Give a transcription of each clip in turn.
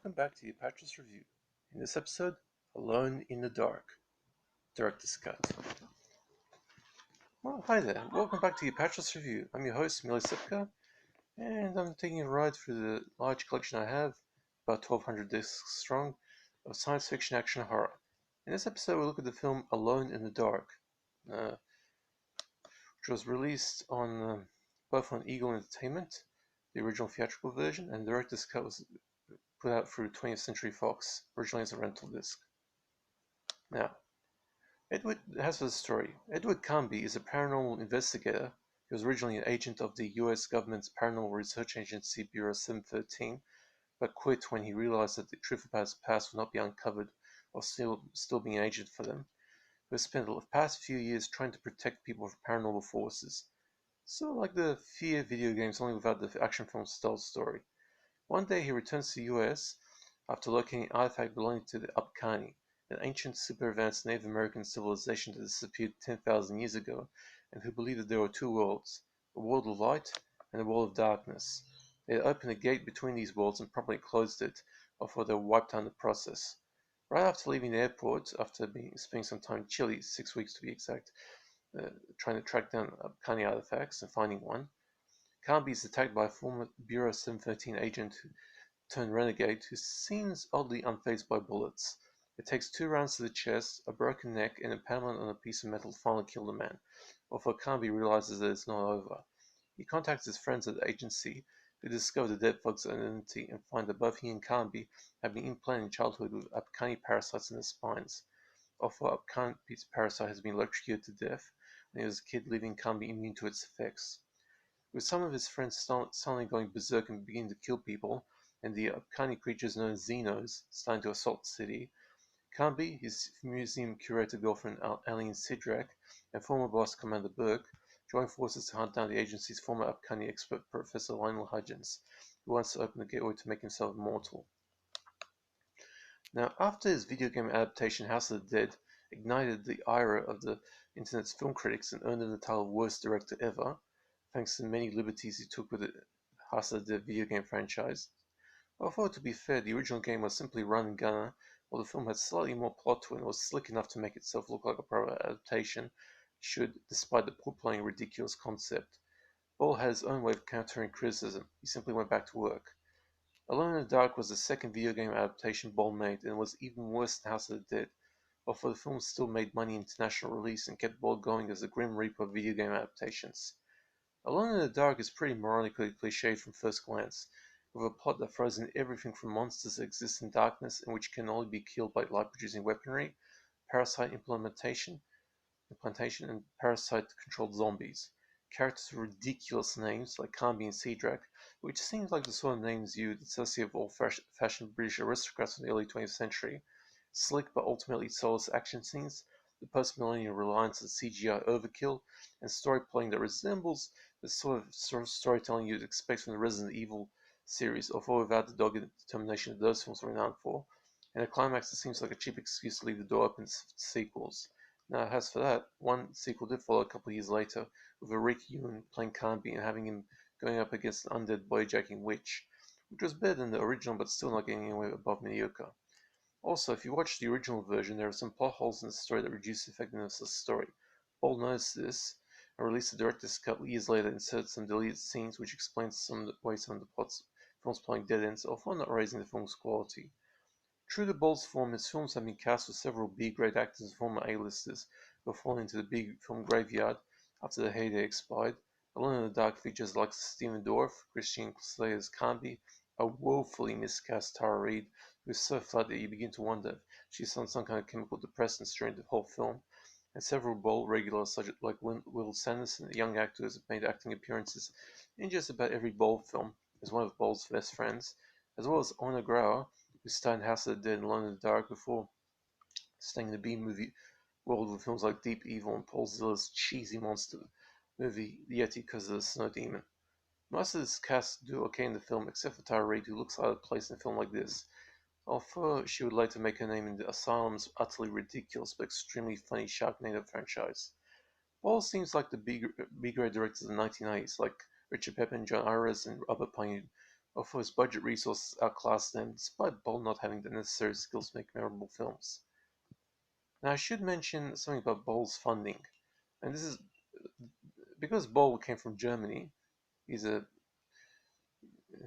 welcome back to the Apatros Review. In this episode, Alone in the Dark, Director's Cut. Well, hi there, welcome back to the Apatros Review. I'm your host, Mili Sipka, and I'm taking a ride through the large collection I have, about 1,200 discs strong, of science fiction action horror. In this episode, we'll look at the film Alone in the Dark, which was released on both on Eagle Entertainment, the original theatrical version, and the director's cut was put out through 20th Century Fox, originally as a rental disc. Now, as for the story, Edward Carnby is a paranormal investigator. He was originally an agent of the US government's Paranormal Research Agency Bureau 713, but quit when he realized that the truth about his past would not be uncovered while still being an agent for them. He has spent the past few years trying to protect people from paranormal forces. So like the Fear video games, only without the action film style story. One day he returns to the US after locating an artifact belonging to the Apatros, an ancient super advanced Native American civilization that disappeared 10,000 years ago and who believed that there were two worlds, a world of light and a world of darkness. They had opened a gate between these worlds and promptly closed it, before they were wiped out in the process. Right after leaving the airport, after spending some time in Chile, 6 weeks to be exact, trying to track down Apatros artifacts and finding one, Carnby is attacked by a former Bureau 713 agent turned renegade who seems oddly unfazed by bullets. It takes 2 rounds to the chest, a broken neck, and impalement on a piece of metal to finally kill the man, before Carnby realizes that it's not over. He contacts his friends at the agency, who discover the dead bug's identity and find that both he and Carnby have been implanted in childhood with Apatros parasites in their spines. Although Apatros parasite has been electrocuted to death when he was a kid, leaving Carnby immune to its effects. With some of his friends suddenly going berserk and beginning to kill people, and the uncanny creatures known as Xenos starting to assault the city, Carnby, his museum curator girlfriend Aline Sidrak, and former boss Commander Burke join forces to hunt down the agency's former uncanny expert Professor Lionel Hudgens, who wants to open the gateway to make himself immortal. Now, after his video game adaptation House of the Dead ignited the ire of the internet's film critics and earned him the title Worst Director Ever, thanks to many liberties he took with the House of the Dead video game franchise. Although, to be fair, the original game was simply run and gunner, while the film had slightly more plot to it and was slick enough to make itself look like a proper adaptation should, despite the poor playing ridiculous concept. Boll had his own way of countering criticism. He simply went back to work. Alone in the Dark was the second video game adaptation Boll made and was even worse than House of the Dead, although the film still made money in international release and kept Boll going as the Grim Reaper of video game adaptations. Alone in the Dark is pretty moronically cliched from first glance, with a plot that throws in everything from monsters that exist in darkness and which can only be killed by light-producing weaponry, parasite implantation, and parasite-controlled zombies. Characters with ridiculous names like Carnby and Sidrak, which seems like the sort of names you'd associate with old-fashioned British aristocrats from the early 20th century. Slick but ultimately soulless action scenes, the post-millennial reliance on CGI overkill, and storytelling that resembles the sort of storytelling you'd expect from the Resident Evil series, although without the dogged determination that those films were renowned for, and a climax that seems like a cheap excuse to leave the door open to sequels. Now, as for that, one sequel did follow a couple of years later, with Rick Ewan playing Carnby and having him going up against an undead boyjacking witch, which was better than the original but still not getting anywhere above mediocre. Also, if you watch the original version, there are some plot holes in the story that reduce the effectiveness of the story. Boll noticed this and released the director's cut years later, inserted some deleted scenes which explains some of the way some of the films playing dead ends, although not raising the film's quality. True to Boll's form, his films have been cast with several B-grade actors and former A-listers who have fallen into the big film graveyard after their heyday expired. Alone in the Dark features like Stephen Dorff, Christian Slater's Carnby, a woefully miscast Tara Reid, who is so flat that you begin to wonder if she's on some kind of chemical depressant during the whole film, and several Boll regulars such like Will Sanderson, a young actor who has made acting appearances in just about every Boll film, as one of Boll's best friends, as well as Ona Grauer, who starred in House of the Dead and Alone in the Dark before staying in the B-movie world with films like Deep Evil and Paul Zilla's cheesy monster movie The Yeti because of the Snow Demon. Most of this cast do okay in the film, except for Tara Reid, who looks out of place in a film like this, although she would later make her name in the Asylum's utterly ridiculous but extremely funny Sharknado franchise. Boll seems like the B-grade directors of the 1990s, like Richard Pepin, John Ayres, and Robert Payne, although his budget resources outclassed them, despite Boll not having the necessary skills to make memorable films. Now I should mention something about Boll's funding, and this is because Boll came from Germany. He's a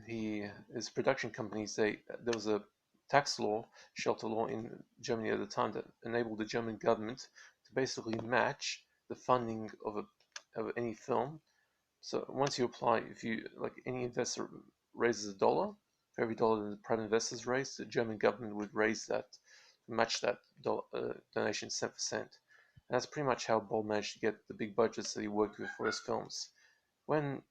his production companies, there was a tax law, shelter law in Germany at the time that enabled the German government to basically match the funding of any film. So once you apply, if you like any investor raises $1, for every dollar the private investors raise, the German government would raise that, match that donation cent for cent. And that's pretty much how Boll managed to get the big budgets that he worked with for his films. When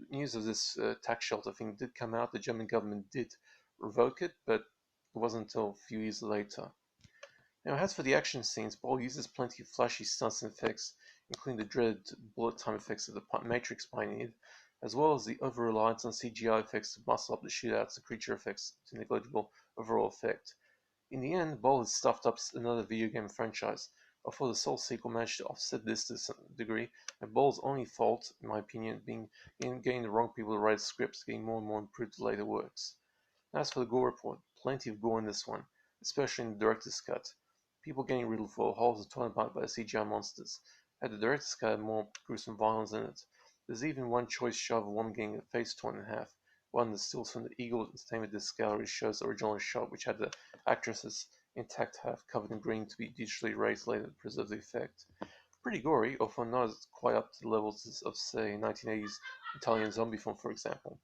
news of this tax shelter thing did come out, the German government did revoke it, but it wasn't until a few years later. Now, as for the action scenes, Boll uses plenty of flashy stunts and effects, including the dreaded bullet time effects of the Matrix pioneered, as well as the over-reliance on CGI effects to muscle up the shootouts and creature effects to negligible overall effect. In the end, Boll has stuffed up another video game franchise, although the Soul sequel managed to offset this to some degree, and Boll's only fault, in my opinion, being in getting the wrong people to write scripts, getting more and more improved later works. As for the gore report, plenty of gore in this one, especially in the director's cut. People getting riddled full of holes and torn apart by the CGI monsters. Had the director's cut had more gruesome violence in it. There's even one choice shot of a woman getting her face torn in half. One of the stills from the Eagle Entertainment Disc Gallery shows the original shot, which had the actress's intact half covered in green to be digitally erased later to preserve the effect. Pretty gory, although not quite up to the levels of, say, 1980s Italian zombie film, for example.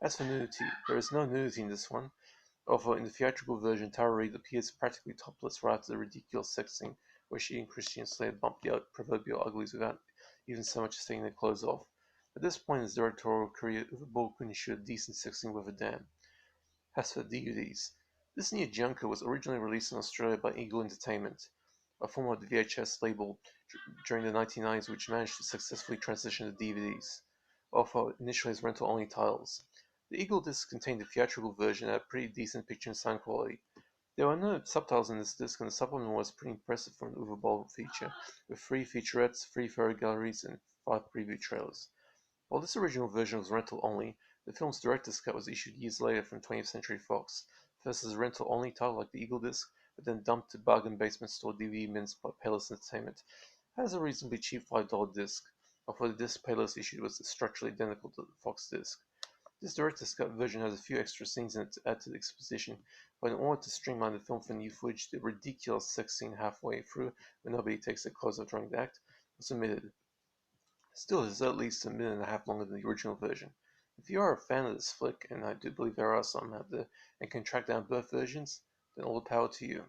As for nudity, there is no nudity in this one, although in the theatrical version, Tara Reid appears practically topless right after the ridiculous sex scene where she and Christian Slater bump the proverbial uglies without even so much as taking their clothes off. At this point in his directorial career, Uwe Boll couldn't shoot a decent sex scene with a damn. As for DVDs, this near junker was originally released in Australia by Eagle Entertainment, a form of the VHS label during the 1990s which managed to successfully transition to DVDs, although initially as rental-only titles. The Eagle disc contained the theatrical version at a pretty decent picture and sound quality. There were no subtitles in this disc, and the supplement was pretty impressive for an Uwe Boll feature, with 3 featurettes, 3 photo galleries, and 5 preview trailers. While this original version was rental-only, the film's director's cut was issued years later from 20th Century Fox, first as a rental-only title like the Eagle disc, but then dumped to bargain basement store DVD bins by Payless Entertainment as a reasonably cheap $5 disc, although the disc Payless issued was structurally identical to the Fox disc. This director's cut version has a few extra scenes in it to add to the exposition, but in order to streamline the film for new footage, the ridiculous sex scene halfway through, when nobody takes their clothes off during the act, was omitted. Still, it is at least a minute and a half longer than the original version. If you are a fan of this flick, and I do believe there are some out there, and can track down both versions, then all the power to you.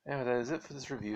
Anyway, that is it for this review.